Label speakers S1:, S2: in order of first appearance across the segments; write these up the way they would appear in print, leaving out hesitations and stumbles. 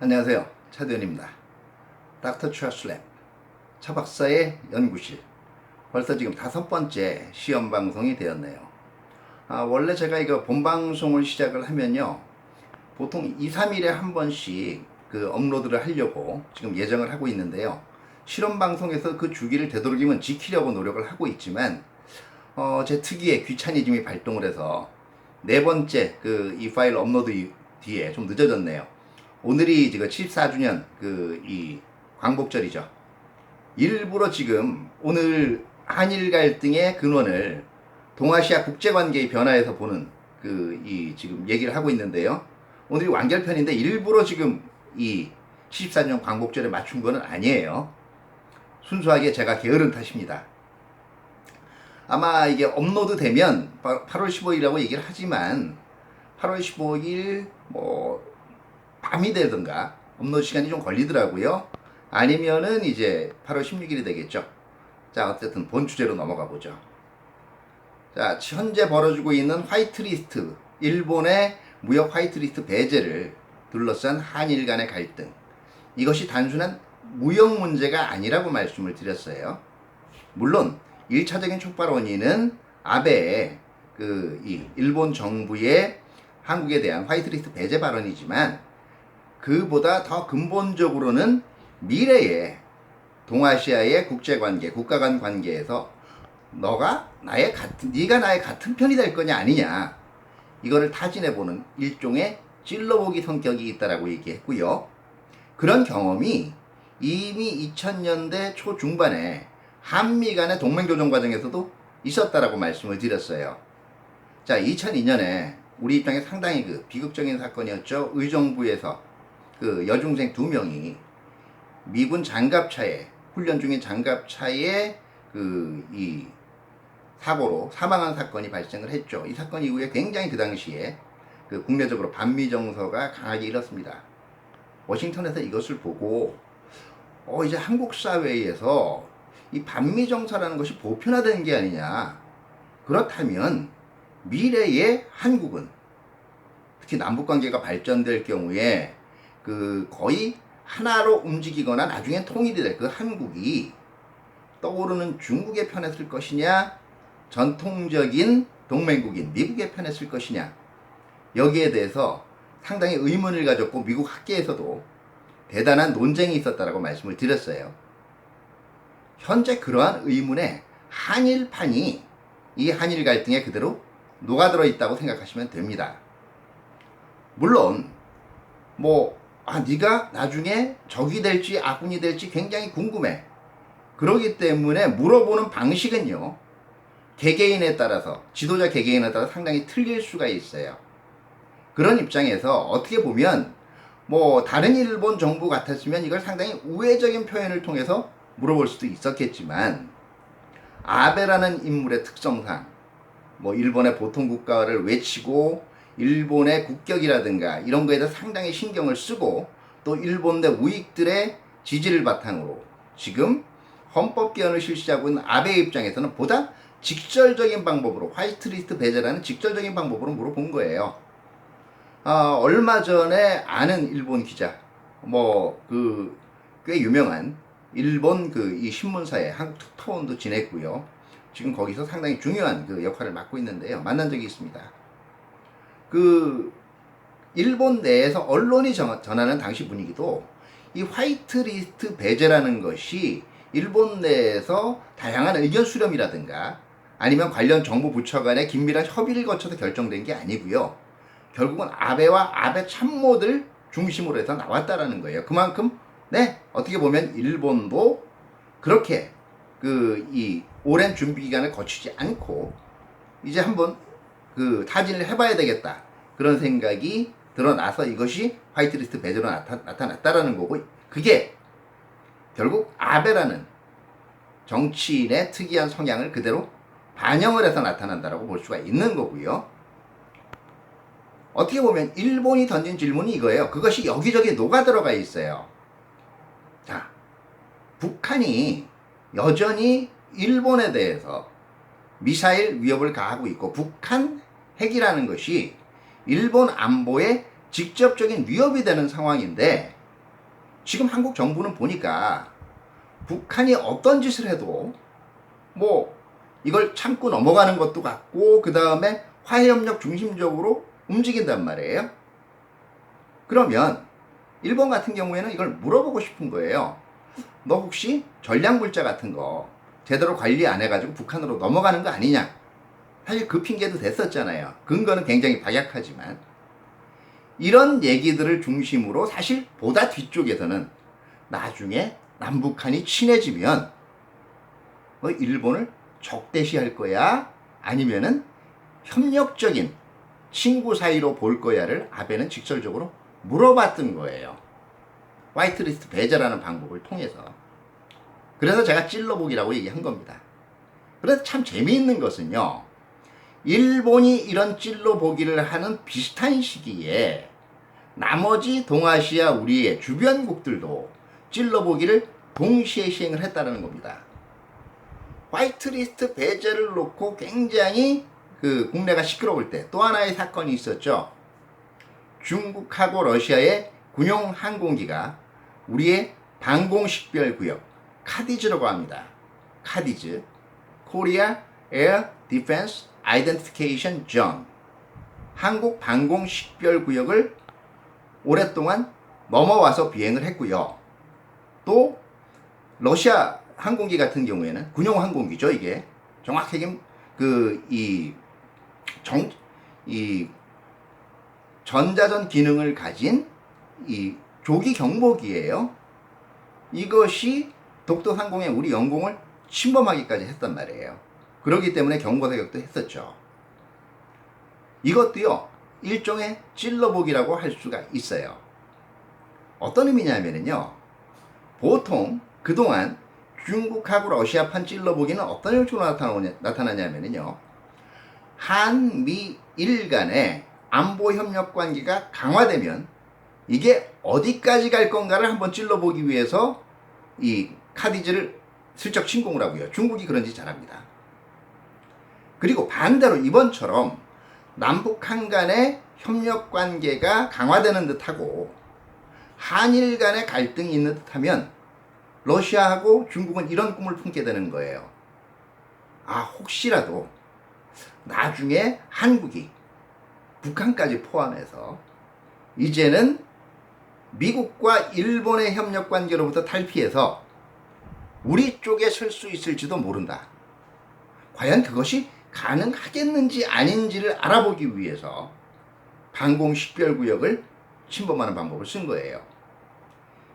S1: 안녕하세요. 차대현입니다. 닥터 트러슬랩 차박사의 연구실 벌써 지금 5번째 시험 방송이 되었네요. 원래 제가 이거 본방송을 시작을 하면요 보통 2, 3일에 한 번씩 그 업로드를 하려고 지금 예정을 하고 있는데요. 실험 방송에서 그 주기를 되도록이면 지키려고 노력을 하고 있지만 제 특유의 귀차니즘이 발동을 해서 4번째 이 파일 업로드 뒤에 좀 늦어졌네요. 오늘이 지금 74주년 이 광복절이죠. 일부러 지금 오늘 한일 갈등의 근원을 동아시아 국제관계의 변화에서 보는 지금 얘기를 하고 있는데요. 오늘이 완결편인데 일부러 지금 이 74주년 광복절에 맞춘 거는 아니에요. 순수하게 제가 게으른 탓입니다. 아마 이게 업로드 되면 8월 15일이라고 얘기를 하지만 8월 15일 밤이 되든가 업로드 시간이 좀 걸리더라고요. 아니면은 이제 8월 16일이 되겠죠. 자, 어쨌든 본 주제로 넘어가 보죠. 자, 현재 벌어지고 있는 화이트리스트, 일본의 무역 화이트리스트 배제를 둘러싼 한일 간의 갈등. 이것이 단순한 무역 문제가 아니라고 말씀을 드렸어요. 물론 1차적인 촉발 원인은 아베의 이 일본 정부의 한국에 대한 화이트리스트 배제 발언이지만 그보다 더 근본적으로는 미래의 동아시아의 국제관계, 국가 간 관계에서 네가 나의 같은 편이 될 거냐 아니냐 이거를 타진해보는 일종의 찔러보기 성격이 있다라고 얘기했고요. 그런 경험이 이미 2000년대 초중반에 한미 간의 동맹교정 과정에서도 있었다라고 말씀을 드렸어요. 자, 2002년에 우리 입장에 상당히 비극적인 사건이었죠. 의정부에서 여중생 2명이 미군 장갑차에 훈련 중인 장갑차에 이 사고로 사망한 사건이 발생을 했죠. 이 사건 이후에 굉장히 그 당시에 국내적으로 반미 정서가 강하게 일었습니다. 워싱턴에서 이것을 보고 이제 한국 사회에서 이 반미 정서라는 것이 보편화되는 게 아니냐. 그렇다면 미래의 한국은 특히 남북 관계가 발전될 경우에 거의 하나로 움직이거나 나중에 통일이 될 한국이 떠오르는 중국의 편에 쓸 것이냐, 전통적인 동맹국인 미국의 편에 쓸 것이냐, 여기에 대해서 상당히 의문을 가졌고 미국 학계에서도 대단한 논쟁이 있었다라고 말씀을 드렸어요. 현재 그러한 의문에 한일판이 이 한일 갈등에 그대로 녹아들어 있다고 생각하시면 됩니다. 물론 네가 나중에 적이 될지 아군이 될지 굉장히 궁금해. 그러기 때문에 물어보는 방식은요, 개개인에 따라서, 지도자 개개인에 따라 상당히 틀릴 수가 있어요. 그런 입장에서 어떻게 보면 다른 일본 정부 같았으면 이걸 상당히 우회적인 표현을 통해서 물어볼 수도 있었겠지만 아베라는 인물의 특성상 일본의 보통 국가를 외치고 일본의 국격이라든가 이런 거에 대해서 상당히 신경을 쓰고 또 일본 내 우익들의 지지를 바탕으로 지금 헌법 개헌을 실시하고 있는 아베 입장에서는 보다 직설적인 방법으로 화이트리스트 배제라는 직설적인 방법으로 물어본 거예요. 얼마 전에 아는 일본 기자 꽤 유명한 일본 이 신문사에 한국 특파원도 지냈고요. 지금 거기서 상당히 중요한 역할을 맡고 있는데요. 만난 적이 있습니다. 일본 내에서 언론이 전하는 당시 분위기도 이 화이트리스트 배제라는 것이 일본 내에서 다양한 의견 수렴이라든가 아니면 관련 정부 부처 간의 긴밀한 협의를 거쳐서 결정된 게 아니고요. 결국은 아베와 아베 참모들 중심으로 해서 나왔다라는 거예요. 그만큼 어떻게 보면 일본도 그렇게 이 오랜 준비 기간을 거치지 않고 이제 한번 타진을 해봐야 되겠다 그런 생각이 드러나서 이것이 화이트리스트 배제로 나타났다라는 거고, 그게 결국 아베라는 정치인의 특이한 성향을 그대로 반영을 해서 나타난다라고 볼 수가 있는 거고요. 어떻게 보면 일본이 던진 질문이 이거예요. 그것이 여기저기 녹아들어가 있어요. 자, 북한이 여전히 일본에 대해서 미사일 위협을 가하고 있고 북한 핵이라는 것이 일본 안보에 직접적인 위협이 되는 상황인데 지금 한국 정부는 보니까 북한이 어떤 짓을 해도 뭐 이걸 참고 넘어가는 것도 같고 그 다음에 화해협력 중심적으로 움직인단 말이에요. 그러면 일본 같은 경우에는 이걸 물어보고 싶은 거예요. 너 혹시 전략물자 같은 거 제대로 관리 안 해가지고 북한으로 넘어가는 거 아니냐? 사실 그 핑계도 됐었잖아요. 근거는 굉장히 박약하지만 이런 얘기들을 중심으로 사실 보다 뒤쪽에서는 나중에 남북한이 친해지면 뭐 일본을 적대시할 거야? 아니면은 협력적인 친구 사이로 볼 거야를 아베는 직설적으로 물어봤던 거예요. 화이트리스트 배제라는 방법을 통해서. 그래서 제가 찔러보기라고 얘기한 겁니다. 그래서 참 재미있는 것은요. 일본이 이런 찔러보기를 하는 비슷한 시기에 나머지 동아시아 우리의 주변국들도 찔러보기를 동시에 시행을 했다는 겁니다. 화이트리스트 배제를 놓고 굉장히 국내가 시끄러울 때 또 하나의 사건이 있었죠. 중국하고 러시아의 군용 항공기가 우리의 방공식별구역 카디즈라고 합니다. 카디즈, Korea Air Defense Identification Zone, 한국 방공식별구역을 오랫동안 넘어와서 비행을 했고요. 또 러시아 항공기 같은 경우에는 군용 항공기죠. 이게 정확하게 이 전자전 기능을 가진 이 조기 경보기예요. 이것이 독도상공에 우리 영공을 침범하기까지 했단 말이에요. 그렇기 때문에 경고 사격도 했었죠. 이것도요 일종의 찔러보기라고 할 수가 있어요. 어떤 의미냐면요, 보통 그동안 중국하고 러시아판 찔러보기는 어떤 형식으로 나타나냐면요, 한미일 간의 안보 협력 관계가 강화되면 이게 어디까지 갈 건가를 한번 찔러보기 위해서 이 카디즈를 슬쩍 침공을 하고요. 중국이 그런 짓 잘합니다. 그리고 반대로 이번처럼 남북한 간의 협력 관계가 강화되는 듯하고 한일 간의 갈등이 있는 듯하면 러시아하고 중국은 이런 꿈을 품게 되는 거예요. 아, 혹시라도 나중에 한국이 북한까지 포함해서 이제는 미국과 일본의 협력 관계로부터 탈피해서 우리 쪽에 설 수 있을지도 모른다. 과연 그것이 가능하겠는지 아닌지를 알아보기 위해서 방공식별구역을 침범하는 방법을 쓴 거예요.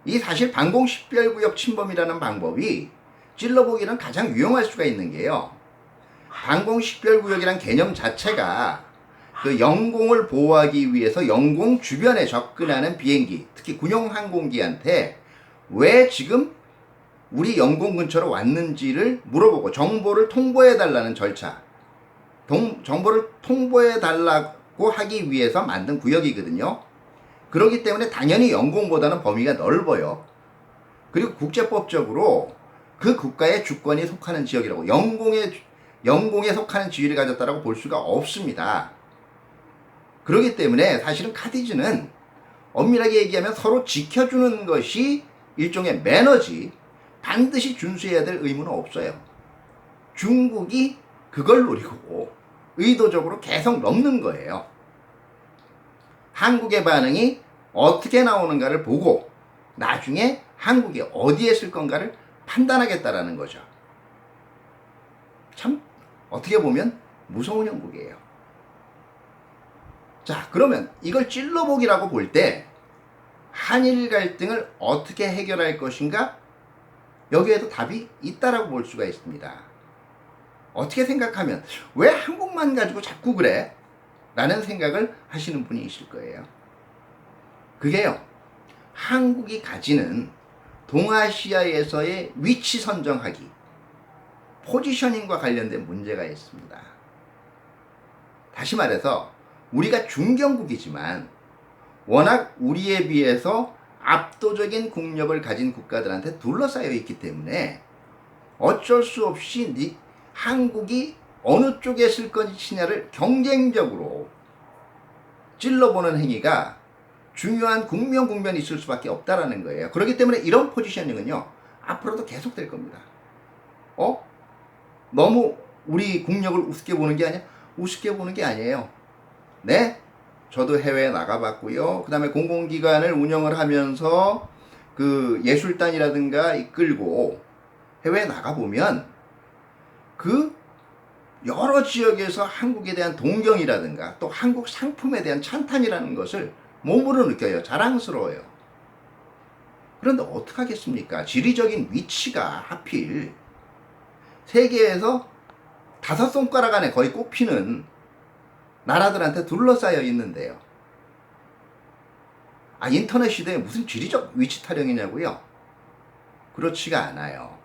S1: 이 사실 방공식별구역 침범이라는 방법이 찔러보기는 가장 유용할 수가 있는 게요, 방공식별구역이란 개념 자체가 그 영공을 보호하기 위해서 영공 주변에 접근하는 비행기, 특히 군용 항공기한테 왜 지금 우리 영공 근처로 왔는지를 물어보고 정보를 통보해달라는 절차, 정보를 통보해달라고 하기 위해서 만든 구역이거든요. 그렇기 때문에 당연히 영공보다는 범위가 넓어요. 그리고 국제법적으로 그 국가의 주권이 속하는 지역이라고, 영공에 속하는 지위를 가졌다라고 볼 수가 없습니다. 그렇기 때문에 사실은 카디즈는 엄밀하게 얘기하면 서로 지켜주는 것이 일종의 매너지 반드시 준수해야 될 의무는 없어요. 중국이 그걸 노리고 의도적으로 계속 넘는 거예요. 한국의 반응이 어떻게 나오는가를 보고 나중에 한국이 어디에 쓸 건가를 판단하겠다라는 거죠. 참 어떻게 보면 무서운 형국이에요. 자, 그러면 이걸 찔러보기라고 볼 때 한일 갈등을 어떻게 해결할 것인가? 여기에도 답이 있다라고 볼 수가 있습니다. 어떻게 생각하면 왜 한국만 가지고 자꾸 그래? 라는 생각을 하시는 분이 있을 거예요. 그게요, 한국이 가지는 동아시아에서의 위치 선정하기, 포지셔닝과 관련된 문제가 있습니다. 다시 말해서 우리가 중견국이지만 워낙 우리에 비해서 압도적인 국력을 가진 국가들한테 둘러싸여 있기 때문에 어쩔 수 없이 한국이 어느 쪽에 쓸 것이냐를 경쟁적으로 찔러보는 행위가 중요한 국면이 있을 수밖에 없다라는 거예요. 그렇기 때문에 이런 포지셔닝은요, 앞으로도 계속될 겁니다. 너무 우리 국력을 우습게 보는 게 아니야? 우습게 보는 게 아니에요. 네? 저도 해외에 나가봤고요. 그 다음에 공공기관을 운영을 하면서 그 예술단이라든가 이끌고 해외에 나가보면 그 여러 지역에서 한국에 대한 동경이라든가 또 한국 상품에 대한 찬탄이라는 것을 몸으로 느껴요. 자랑스러워요. 그런데 어떡하겠습니까? 지리적인 위치가 하필 세계에서 5손가락 안에 거의 꼽히는 나라들한테 둘러싸여 있는데요. 인터넷 시대에 무슨 지리적 위치 타령이냐고요? 그렇지가 않아요.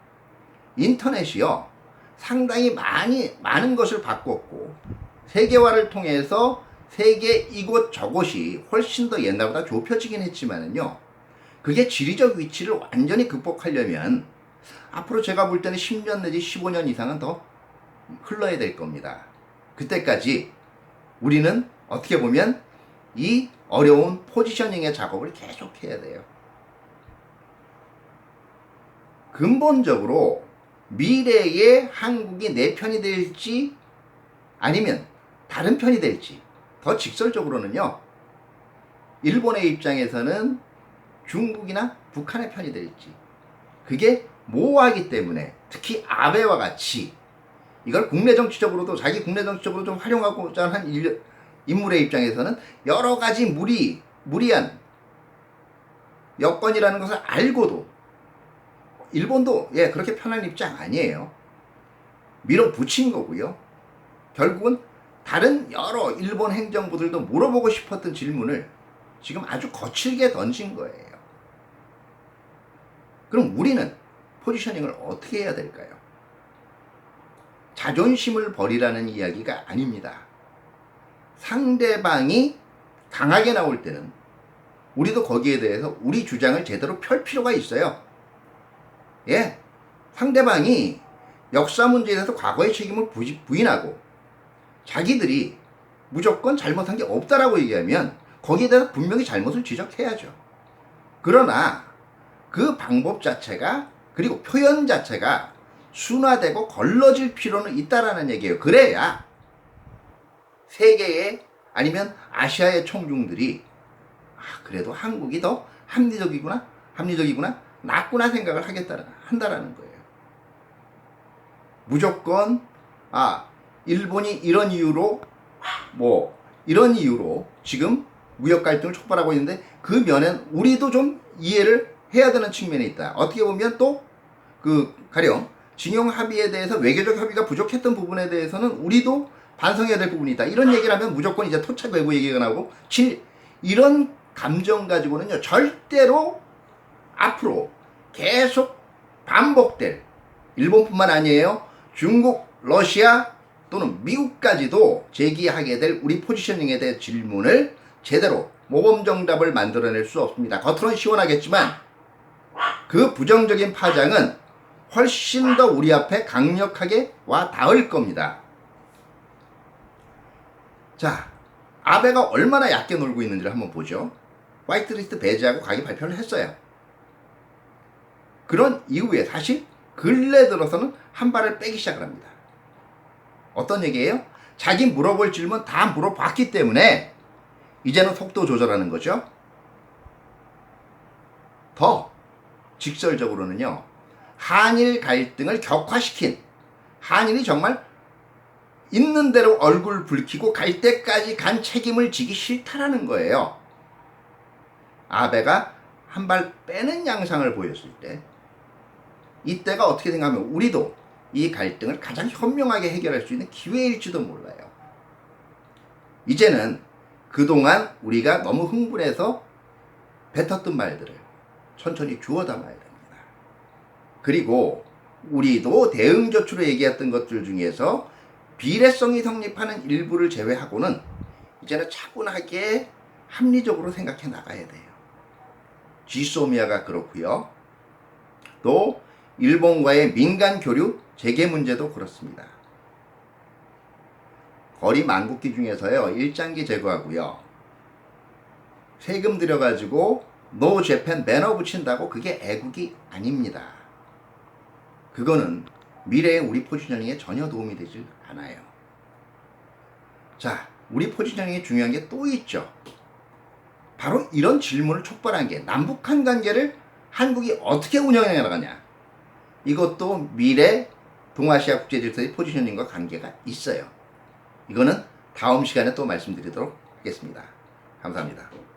S1: 인터넷이요, 상당히 많은 것을 바꿨고, 세계화를 통해서 세계 이곳 저곳이 훨씬 더 옛날보다 좁혀지긴 했지만은요, 그게 지리적 위치를 완전히 극복하려면 앞으로 제가 볼 때는 10년 내지 15년 이상은 더 흘러야 될 겁니다. 그때까지 우리는 어떻게 보면 이 어려운 포지셔닝의 작업을 계속해야 돼요. 근본적으로 미래의 한국이 내 편이 될지 아니면 다른 편이 될지, 더 직설적으로는요, 일본의 입장에서는 중국이나 북한의 편이 될지, 그게 모호하기 때문에 특히 아베와 같이 이걸 국내 정치적으로도 자기 국내 정치적으로 좀 활용하고자 한 인물의 입장에서는 여러 가지 무리한 여건이라는 것을 알고도, 일본도 그렇게 편한 입장 아니에요. 밀어붙인 거고요. 결국은 다른 여러 일본 행정부들도 물어보고 싶었던 질문을 지금 아주 거칠게 던진 거예요. 그럼 우리는 포지셔닝을 어떻게 해야 될까요? 자존심을 버리라는 이야기가 아닙니다. 상대방이 강하게 나올 때는 우리도 거기에 대해서 우리 주장을 제대로 펼 필요가 있어요. 상대방이 역사 문제에 대해서 과거의 책임을 부인하고 자기들이 무조건 잘못한 게 없다라고 얘기하면 거기에 대해서 분명히 잘못을 지적해야죠. 그러나 그 방법 자체가, 그리고 표현 자체가 순화되고 걸러질 필요는 있다라는 얘기예요. 그래야 세계의 아니면 아시아의 총중들이 그래도 한국이 더 합리적이구나, 낫구나 생각을 한다라는 거예요. 무조건 일본이 이런 이유로 지금 무역 갈등을 촉발하고 있는데 그 면엔 우리도 좀 이해를 해야 되는 측면이 있다. 어떻게 보면 또 가령 징용 합의에 대해서 외교적 협의가 부족했던 부분에 대해서는 우리도 반성해야 될 부분이 있다. 이런 얘기를 하면 무조건 이제 토착 외교 얘기가 나오고, 이런 감정 가지고는요, 절대로 앞으로 계속 반복될, 일본뿐만 아니에요, 중국, 러시아 또는 미국까지도 제기하게 될 우리 포지셔닝에 대한 질문을 제대로 모범정답을 만들어낼 수 없습니다. 겉으로는 시원하겠지만 그 부정적인 파장은 훨씬 더 우리 앞에 강력하게 와 닿을 겁니다. 자, 아베가 얼마나 얕게 놀고 있는지를 한번 보죠. 화이트리스트 배제하고 가기 발표를 했어요. 그런 이후에 사실 근래 들어서는 한 발을 빼기 시작을 합니다. 어떤 얘기예요? 자기 물어볼 질문 다 물어봤기 때문에 이제는 속도 조절하는 거죠. 더 직설적으로는요, 한일 갈등을 격화시킨, 한일이 정말 있는 대로 얼굴 붉히고 갈 때까지 간 책임을 지기 싫다라는 거예요. 아베가 한 발 빼는 양상을 보였을 때, 이때가 어떻게 생각하면 우리도 이 갈등을 가장 현명하게 해결할 수 있는 기회일지도 몰라요. 이제는 그동안 우리가 너무 흥분해서 뱉었던 말들을 천천히 주워 담아야 됩니다. 그리고 우리도 대응조치로 얘기했던 것들 중에서 비례성이 성립하는 일부를 제외하고는 이제는 차분하게 합리적으로 생각해 나가야 돼요. 지소미아가 그렇고요. 또 일본과의 민간 교류 재개 문제도 그렇습니다. 거리 망국기 중에서요, 일장기 제거하고요, 세금 들여가지고 노 재팬 배너 붙인다고 그게 애국이 아닙니다. 그거는 미래의 우리 포지셔닝에 전혀 도움이 되지 않아요. 자, 우리 포지셔닝이 중요한 게 또 있죠. 바로 이런 질문을 촉발한 게 남북한 관계를 한국이 어떻게 운영해 나가냐. 이것도 미래 동아시아 국제질서의 포지셔닝과 관계가 있어요. 이거는 다음 시간에 또 말씀드리도록 하겠습니다. 감사합니다.